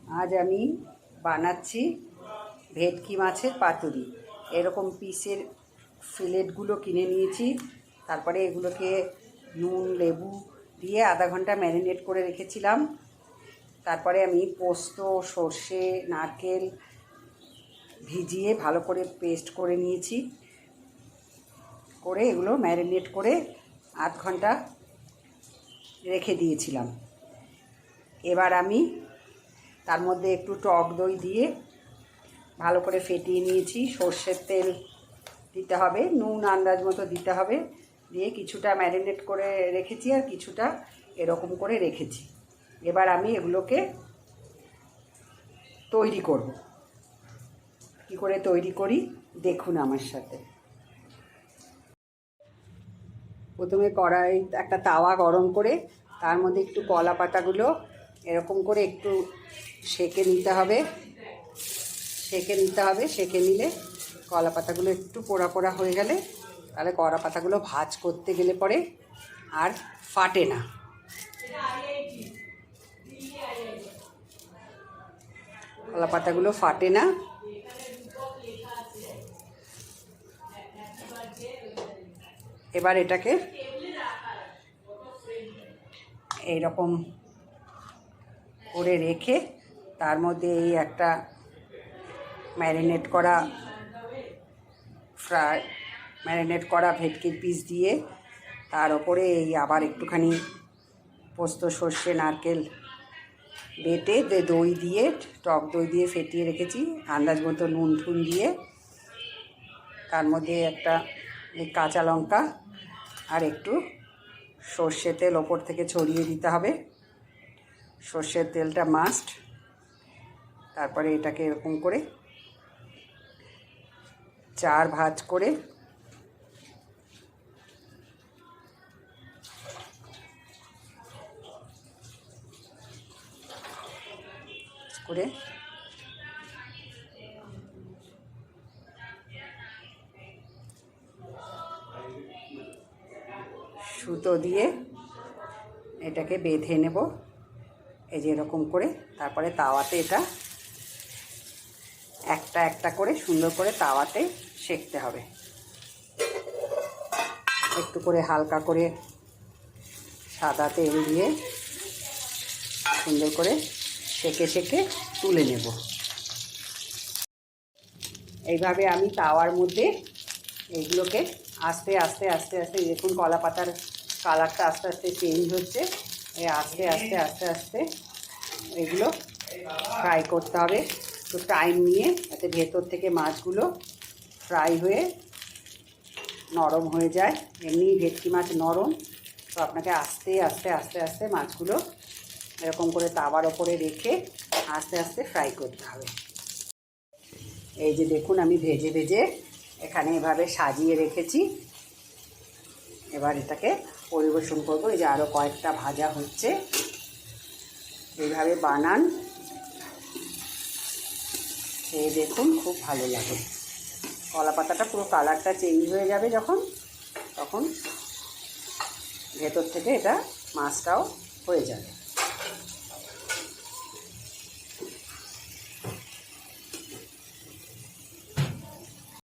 আজ আমি বানাচ্ছি ভেটকি মাছের পাতুরি। এরকম পিসের ফিলেটগুলো কিনে নিয়েছি। তারপরে এগুলোকে নুন লেবু দিয়ে আধা ঘন্টা ম্যারিনেট করে রেখেছিলাম। তারপরে আমি পোস্ত সর্ষে নারকেল ভিজিয়ে ভালো করে পেস্ট করে নিয়েছি। করে এগুলো ম্যারিনেট করে আধ ঘন্টা রেখে দিয়েছিলাম। এবার আমি তার মধ্যে একটু টক দই দিয়ে ভালো করে ফেটিয়ে নিয়েছি। সর্ষের তেল দিতে হবে, নুন আন্দাজ মতো দিতে হবে, দিয়ে কিছুটা ম্যারিনেট করে রেখেছি আর কিছুটা এরকম করে রেখেছি। এবার আমি এগুলোকে তৈরি করব। কী করে তৈরি করি দেখুন আমার সাথে। প্রথমে কড়াই একটা তাওয়া গরম করে তার মধ্যে একটু কলা পাতাগুলো এরকম করে একটু সেঁকে নিতে হবে। সেঁকে নিলে কলা পাতাগুলো একটু পোড়া পোড়া হয়ে গেলে তাহলে কলা পাতাগুলো ভাজ করতে গেলে পরে আর ফাটে না। কলা পাতাগুলো ফাটে না। এবার এটাকে এইরকম করে রেখে তার মধ্যে এই একটা ম্যারিনেট করা ভেটকির পিস দিয়ে তার ওপরে এই আবার একটুখানি পোস্ত সর্ষে নারকেল বেটে দই দিয়ে টক দই দিয়ে ফেটিয়ে রেখেছি, আন্দাজ মতো নুন ঠুন দিয়ে তার মধ্যে একটা কাঁচা লঙ্কা আর একটু সর্ষে তেল ওপর থেকে ছড়িয়ে দিতে হবে। সর্ষের তেলটা মাস্ট। তারপরে এটাকে এরকম করে 4 ভাঁজ করে সুতো দিয়ে এটাকে বেঁধে নেব এই যে এরকম করে। তারপরে তাওয়াতে এটা একটা একটা করে সুন্দর করে তাওয়াতে সেঁকতে হবে। একটু করে হালকা করে সাদা তেল দিয়ে সুন্দর করে সেঁকে তুলে নেব। এইভাবে আমি তাওয়ার মধ্যে এইগুলোকে আস্তে আস্তে আস্তে আস্তে দেখুন কলা পাতার কালারটা আস্তে আস্তে চেঞ্জ হচ্ছে। এই আস্তে আস্তে আস্তে আস্তে এগুলো ফ্রাই করতে হবে। একটু টাইম নিয়ে যাতে ভেতর থেকে মাছগুলো ফ্রাই হয়ে নরম হয়ে যায়। এমনি ভেটকি মাছ নরম, তো আপনাকে আস্তে আস্তে আস্তে আস্তে মাছগুলো এরকম করে তাওয়ার ওপরে রেখে আস্তে আস্তে ফ্রাই করতে হবে। এই যে দেখুন আমি ভেজে ভেজে এখানে এভাবে সাজিয়ে রেখেছি। এবার এটাকে পরিবেশন করবো। এই যে আরও কয়েকটা ভাজা হচ্ছে। এইভাবে বানান, খেয়ে দেখুন, খুব ভালো লাগে। কলা পাতাটা পুরো কালারটা চেঞ্জ হয়ে যাবে যখন, তখন ভেতর থেকে এটা মাছটাও হয়ে যাবে।